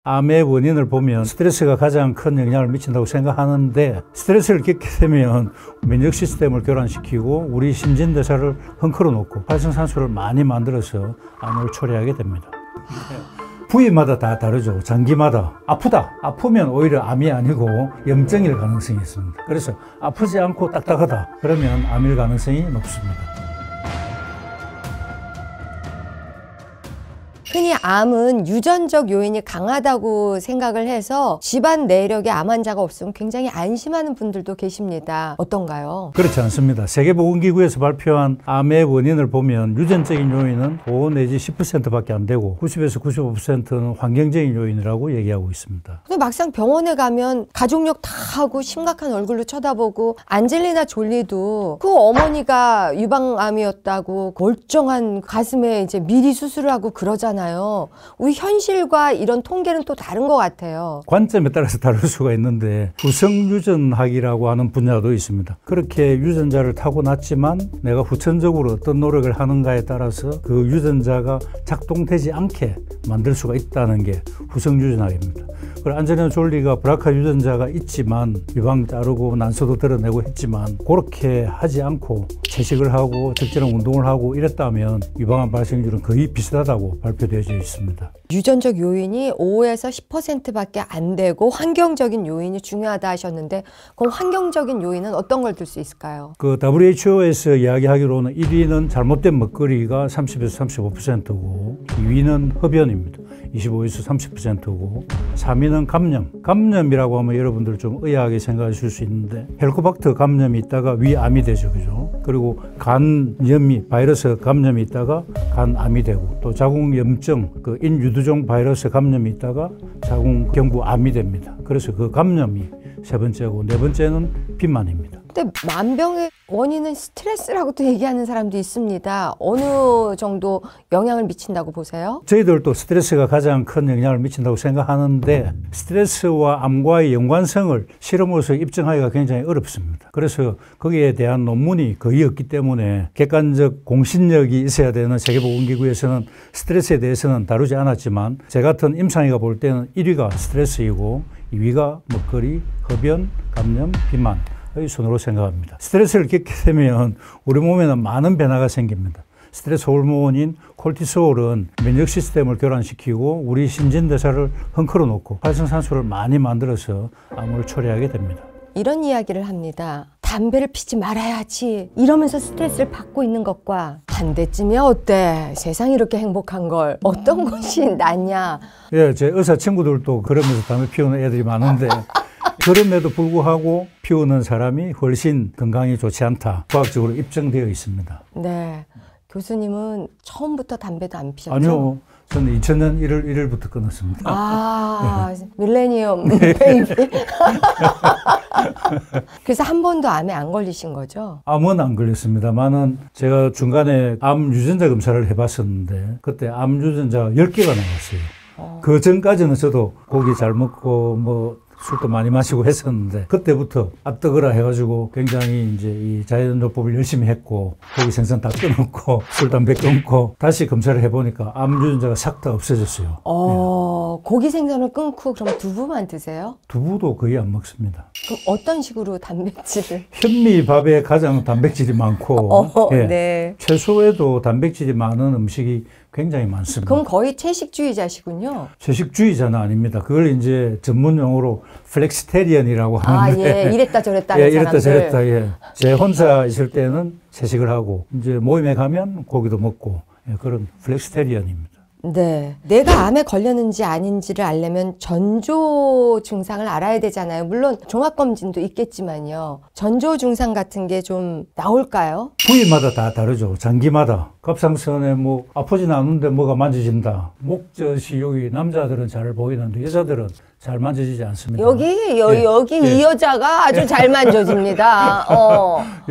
암의 원인을 보면 스트레스가 가장 큰 영향을 미친다고 생각하는데, 스트레스를 겪게 되면 면역 시스템을 교란시키고 우리 심진대사를 헝클어 놓고 활성산소를 많이 만들어서 암을 초래하게 됩니다. 부위마다 다 다르죠. 장기마다. 아프면 오히려 암이 아니고 염증일 가능성이 있습니다. 그래서 아프지 않고 딱딱하다 그러면 암일 가능성이 높습니다. 흔히 암은 유전적 요인이 강하다고 생각을 해서 집안 내력에 암 환자가 없으면 굉장히 안심하는 분들도 계십니다. 어떤가요? 그렇지 않습니다. 세계보건기구에서 발표한 암의 원인을 보면 유전적인 요인은 5 내지 10%밖에 안 되고 90에서 95%는 환경적인 요인이라고 얘기하고 있습니다. 근데 막상 병원에 가면 가족력 다 하고 심각한 얼굴로 쳐다보고, 안젤리나 졸리도 그 어머니가 유방암이었다고 멀쩡한 가슴에 이제 미리 수술을 하고 그러잖아요. 우리 현실과 이런 통계는 또 다른 것 같아요. 관점에 따라서 다를 수가 있는데, 후성유전학이라고 하는 분야도 있습니다. 그렇게 유전자를 타고났지만 내가 후천적으로 어떤 노력을 하는가에 따라서 그 유전자가 작동되지 않게 만들 수가 있다는 게 후성유전학입니다. 그리고 안젤리나 졸리가 브라카 유전자가 있지만 유방 자르고 난소도 드러내고 했지만, 그렇게 하지 않고 채식을 하고 적절한 운동을 하고 이랬다면 유방암 발생률은 거의 비슷하다고 발표되어져 있습니다. 유전적 요인이 5에서 10%밖에 안 되고 환경적인 요인이 중요하다 하셨는데, 그럼 환경적인 요인은 어떤 걸 들 수 있을까요? 그 WHO에서 이야기하기로는 1위는 잘못된 먹거리가 30에서 35%고 2위는 흡연입니다. 25에서 30%고 3위는 감염이라고 하면 여러분들 좀 의아하게 생각하실 수 있는데, 헬코박터 감염이 있다가 위암이 되죠, 그죠? 그리고 간염이 바이러스 감염이 있다가 간암이 되고, 또 자궁염증 그 인유두종 바이러스 감염이 있다가 자궁경부암이 됩니다. 그래서 그 감염이 세 번째고, 네 번째는 비만입니다. 근데 만병의 원인은 스트레스라고 또 얘기하는 사람도 있습니다. 어느 정도 영향을 미친다고 보세요? 저희들도 스트레스가 가장 큰 영향을 미친다고 생각하는데, 스트레스와 암과의 연관성을 실험으로서 입증하기가 굉장히 어렵습니다. 그래서 거기에 대한 논문이 거의 없기 때문에 객관적 공신력이 있어야 되는 세계보건기구에서는 스트레스에 대해서는 다루지 않았지만, 제 같은 임상의가 볼 때는 1위가 스트레스이고 2위가 먹거리, 흡연, 감염, 비만 의 순으로 생각합니다. 스트레스를 겪게 되면 우리 몸에는 많은 변화가 생깁니다. 스트레스 호르몬인 콜티솔은 면역 시스템을 교란시키고 우리 심진대사를 헝클어 놓고 활성산소를 많이 만들어서 암을 초래하게 됩니다. 이런 이야기를 합니다. 담배를 피지 말아야지 이러면서 스트레스를 받고 있는 것과, 한 대쯤이야 어때? 세상이 이렇게 행복한 걸 어떤 것이 낫냐? 예, 제 의사 친구들도 그러면서 담배 피우는 애들이 많은데 그럼에도 불구하고 피우는 사람이 훨씬 건강이 좋지 않다, 과학적으로 입증되어 있습니다. 네, 교수님은 처음부터 담배도 안 피셨죠? 아니요, 저는 2000년 1월 1일부터 끊었습니다. 아, 네. 밀레니엄 베이비. 그래서 한 번도 암에 안 걸리신 거죠? 암은 안 걸렸습니다만은 제가 중간에 암 유전자 검사를 해봤었는데, 그때 암 유전자가 10개가 나왔어요. 그 전까지는 저도 고기 잘 먹고 뭐 술도 많이 마시고 했었는데, 그때부터 아뜨거라 해가지고 굉장히 이제 이 자연요법을 열심히 했고, 고기 생선 다 끊었고, 술, 담배 끊고, 다시 검사를 해보니까 암 유전자가 싹 다 없어졌어요. 네. 고기 생선을 끊고 그럼 두부만 드세요? 두부도 거의 안 먹습니다. 그럼 어떤 식으로 단백질을? 현미밥에 가장 단백질이 많고, 예. 네. 채소에도 단백질이 많은 음식이 굉장히 많습니다. 그럼 거의 채식주의자시군요. 채식주의자는 아닙니다. 그걸 이제 전문 용어로 플렉시테리언이라고 하는데. 아, 예. 이랬다 저랬다 하는 예, 이랬다 사람들. 저랬다. 예. 제 혼자 있을 때는 채식을 하고, 이제 모임에 가면 고기도 먹고, 예, 그런 플렉시테리언입니다. 네. 내가 암에 걸렸는지 아닌지를 알려면 전조 증상을 알아야 되잖아요. 물론 종합검진도 있겠지만요. 전조 증상 같은 게 좀 나올까요? 부위마다 다 다르죠. 장기마다. 갑상선에 뭐 아프진 않은데 뭐가 만져진다. 목젖이 여기 남자들은 잘 보이는데 여자들은 잘 만져지지 않습니다. 여기 예. 이 여자가 아주 잘 만져집니다.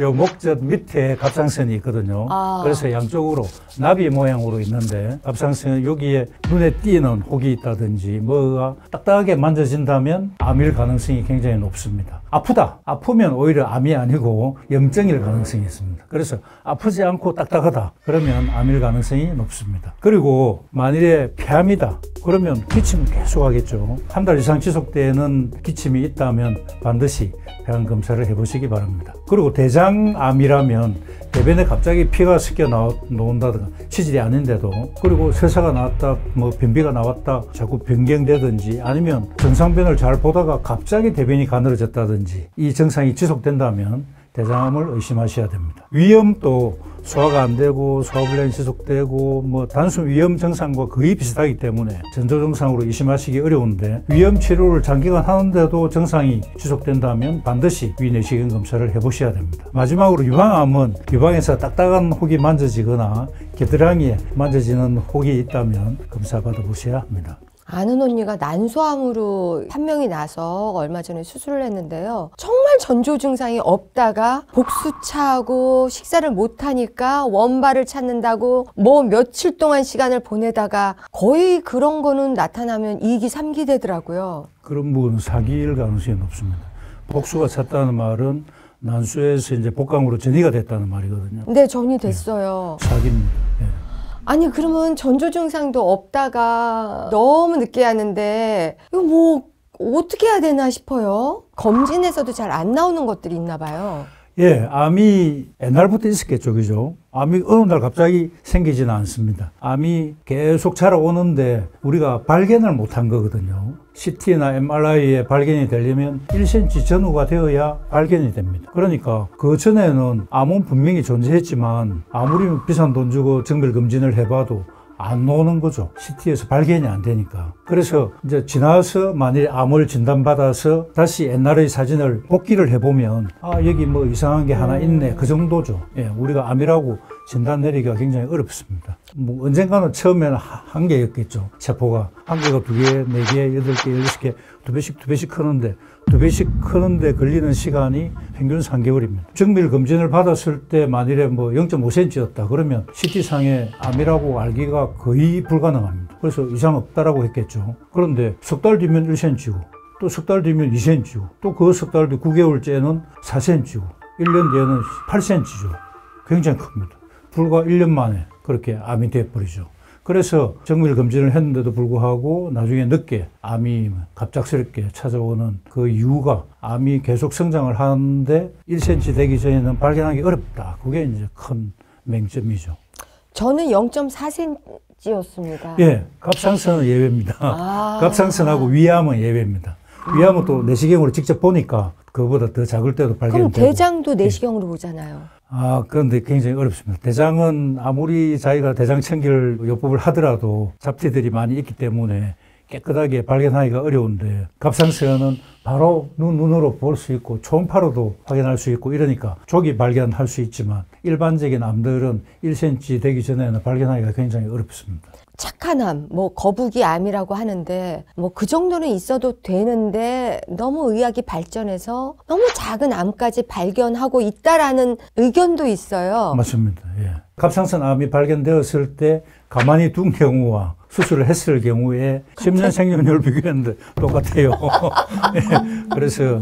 요 목젖 밑에 갑상선이 있거든요. 그래서 양쪽으로 나비 모양으로 있는데, 갑상선 여기에 눈에 띄는 혹이 있다든지 뭐가 딱딱하게 만져진다면 암일 가능성이 굉장히 높습니다. 아프다. 아프면 오히려 암이 아니고 염증일 가능성이 있습니다. 그래서 아프지 않고 딱딱하다. 그러면 암일 가능성이 높습니다. 그리고 만일에 폐암이다. 그러면 기침은 계속 하겠죠. 한 달 이상 지속되는 기침이 있다면 반드시 폐암 검사를 해보시기 바랍니다. 그리고 대장암이라면 대변에 갑자기 피가 섞여 나온다든가 치질이 아닌데도, 그리고 세사가 나왔다, 뭐 변비가 나왔다, 자꾸 변경되든지, 아니면 정상변을 잘 보다가 갑자기 대변이 가늘어졌다든지 이 증상이 지속된다면 대장암을 의심하셔야 됩니다. 위염도 소화가 안 되고 소화불량이 지속되고 뭐 단순 위염 증상과 거의 비슷하기 때문에 전조 증상으로 의심하시기 어려운데, 위염 치료를 장기간 하는데도 증상이 지속된다면 반드시 위내시경 검사를 해보셔야 됩니다. 마지막으로 유방암은 유방에서 딱딱한 혹이 만져지거나 겨드랑이에 만져지는 혹이 있다면 검사 받아보셔야 합니다. 아는 언니가 난소암으로 판명이 나서 얼마 전에 수술을 했는데요. 정말 전조 증상이 없다가 복수차하고 식사를 못하니까 원발을 찾는다고 뭐 며칠 동안 시간을 보내다가 거의 그런 거는 나타나면 2기, 3기 되더라고요. 그런 부분은 사기일 가능성이 높습니다. 복수가 찼다는 말은 난소에서 이제 복강으로 전이가 됐다는 말이거든요. 네, 전이 됐어요. 사기입니다. 예. 아니 그러면 전조 증상도 없다가 너무 늦게 하는데 이거 뭐 어떻게 해야 되나 싶어요. 검진에서도 잘 안 나오는 것들이 있나 봐요. 예, 암이 옛날부터 있었겠죠, 그죠? 암이 어느 날 갑자기 생기지는 않습니다. 암이 계속 자라오는데 우리가 발견을 못한 거거든요. CT나 MRI에 발견이 되려면 1cm 전후가 되어야 발견이 됩니다. 그러니까 그 전에는 암은 분명히 존재했지만 아무리 비싼 돈 주고 정밀검진을 해봐도 안 나오는 거죠. CT에서 발견이 안 되니까. 그래서 이제 지나서 만일 암을 진단받아서 다시 옛날의 사진을 복기를 해보면 아, 여기 뭐 이상한 게 하나 있네. 그 정도죠. 예, 우리가 암이라고 진단 내리기가 굉장히 어렵습니다. 뭐 언젠가는 처음에는 한 개였겠죠. 세포가 한 개가 2개, 4개, 8개, 16개, 2배씩 크는데 2배씩 크는데 걸리는 시간이 평균 3개월입니다. 정밀 검진을 받았을 때 만일에 뭐 0.5cm였다 그러면 CT상에 암이라고 알기가 거의 불가능합니다. 그래서 이상 없다라고 했겠죠. 그런데 석 달 뒤면 1cm고 또 석 달 뒤면 2cm고 또 그 석 달 뒤 9개월째는 4cm고 1년 뒤에는 8cm죠. 굉장히 큽니다. 불과 1년 만에 그렇게 암이 돼버리죠. 그래서 정밀 검진을 했는데도 불구하고 나중에 늦게 암이 갑작스럽게 찾아오는 그 이유가 암이 계속 성장을 하는데 1cm 되기 전에는 발견하기 어렵다. 그게 이제 큰 맹점이죠. 저는 0.4cm였습니다. 예, 갑상선은 예외입니다. 갑상선하고 위암은 예외입니다. 위암은 또 내시경으로 직접 보니까 그거보다 더 작을 때도 발견되고. 그럼 대장도 내시경으로 보잖아요. 아, 그런데 굉장히 어렵습니다. 대장은 아무리 자기가 대장청결 요법을 하더라도 잡티들이 많이 있기 때문에 깨끗하게 발견하기가 어려운데, 갑상선은 바로 눈으로 볼 수 있고 초음파로도 확인할 수 있고 이러니까 조기 발견할 수 있지만 일반적인 암들은 1cm 되기 전에는 발견하기가 굉장히 어렵습니다. 착한 암, 뭐 거북이 암이라고 하는데 뭐 그 정도는 있어도 되는데 너무 의학이 발전해서 너무 작은 암까지 발견하고 있다라는 의견도 있어요. 맞습니다. 예. 갑상선 암이 발견되었을 때 가만히 둔 경우와 수술을 했을 경우에 10년 생존율 비교했는데 똑같아요. 예. 그래서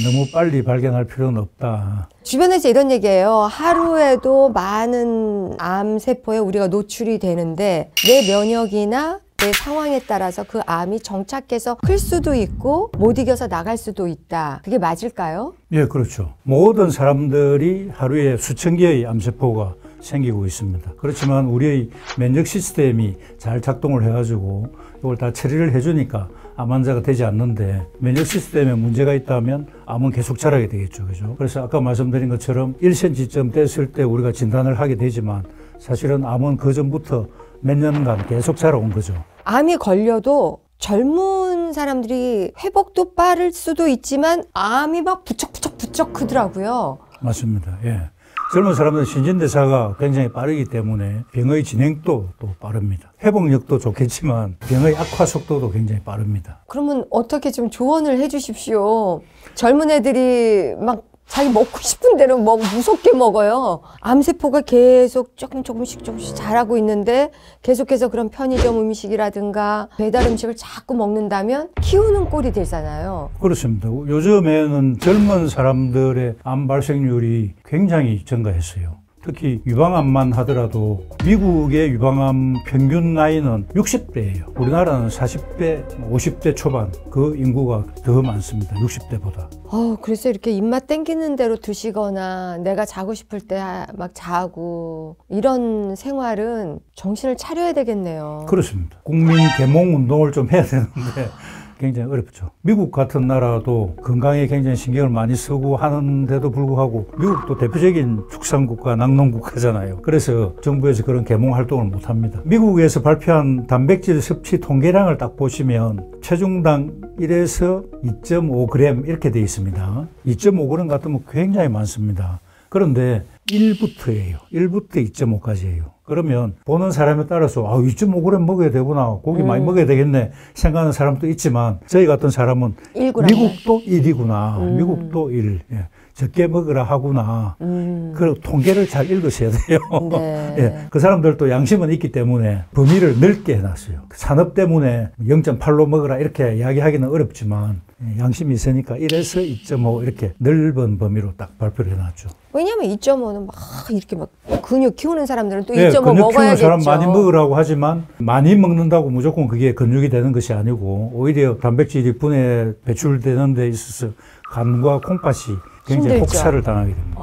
너무 빨리 발견할 필요는 없다. 주변에서 이런 얘기예요. 하루에도 많은 암세포에 우리가 노출이 되는데 내 면역이나 내 상황에 따라서 그 암이 정착해서 클 수도 있고 못 이겨서 나갈 수도 있다. 그게 맞을까요? 예, 그렇죠. 모든 사람들이 하루에 수천 개의 암세포가 생기고 있습니다. 그렇지만 우리의 면역 시스템이 잘 작동을 해가지고 이걸 다 처리를 해주니까 암 환자가 되지 않는데, 면역 시스템에 문제가 있다면 암은 계속 자라게 되겠죠. 그죠? 그래서 아까 말씀드린 것처럼 1cm쯤 됐을 때 우리가 진단을 하게 되지만 사실은 암은 그 전부터 몇 년간 계속 자라온 거죠. 암이 걸려도 젊은 사람들이 회복도 빠를 수도 있지만 암이 막 부쩍부쩍 크더라고요. 맞습니다. 예. 젊은 사람들은 신진대사가 굉장히 빠르기 때문에 병의 진행도 또 빠릅니다. 회복력도 좋겠지만 병의 악화 속도도 굉장히 빠릅니다. 그러면 어떻게 좀 조언을 해 주십시오. 젊은 애들이 막 자기 먹고 싶은 대로 무섭게 먹어요. 암세포가 계속 조금씩 자라고 있는데 계속해서 그런 편의점 음식이라든가 배달 음식을 자꾸 먹는다면 키우는 꼴이 되잖아요. 그렇습니다. 요즘에는 젊은 사람들의 암 발생률이 굉장히 증가했어요. 특히 유방암만 하더라도 미국의 유방암 평균 나이는 60대예요. 우리나라는 40대, 50대 초반 그 인구가 더 많습니다. 60대보다. 그래서 이렇게 입맛 땡기는 대로 드시거나 내가 자고 싶을 때 막 자고 이런 생활은 정신을 차려야 되겠네요. 그렇습니다. 국민 계몽 운동을 좀 해야 되는데 굉장히 어렵죠. 미국 같은 나라도 건강에 굉장히 신경을 많이 쓰고 하는데도 불구하고 미국도 대표적인 축산국가, 낙농국가잖아요. 그래서 정부에서 그런 계몽 활동을 못 합니다. 미국에서 발표한 단백질 섭취 통계량을 딱 보시면 체중당 1에서 2.5g 이렇게 돼 있습니다. 2.5g 같으면 굉장히 많습니다. 그런데 1부터예요. 1부터 2.5까지예요. 그러면 보는 사람에 따라서 2.5g 먹어야 되구나, 고기 많이 먹어야 되겠네 생각하는 사람도 있지만 저희 같은 사람은 1g. 미국도 1이구나, 미국도 1, 예. 적게 먹으라 하구나. 그 통계를 잘 읽으셔야 돼요. 네. 예. 그 사람들도 양심은 있기 때문에 범위를 넓게 해놨어요. 산업 때문에 0.8로 먹으라 이렇게 이야기하기는 어렵지만 양심이 있으니까 1에서 2.5 이렇게 넓은 범위로 딱 발표를 해놨죠. 왜냐면 2.5는 막 이렇게 막 근육 키우는 사람들은 또 네, 2.5 근육 키우는 먹어야겠죠. 사람 많이 먹으라고 하지만 많이 먹는다고 무조건 그게 근육이 되는 것이 아니고 오히려 단백질이 배출되는 데 있어서 간과 콩팥이 굉장히 힘들죠. 혹사를 당하게 됩니다.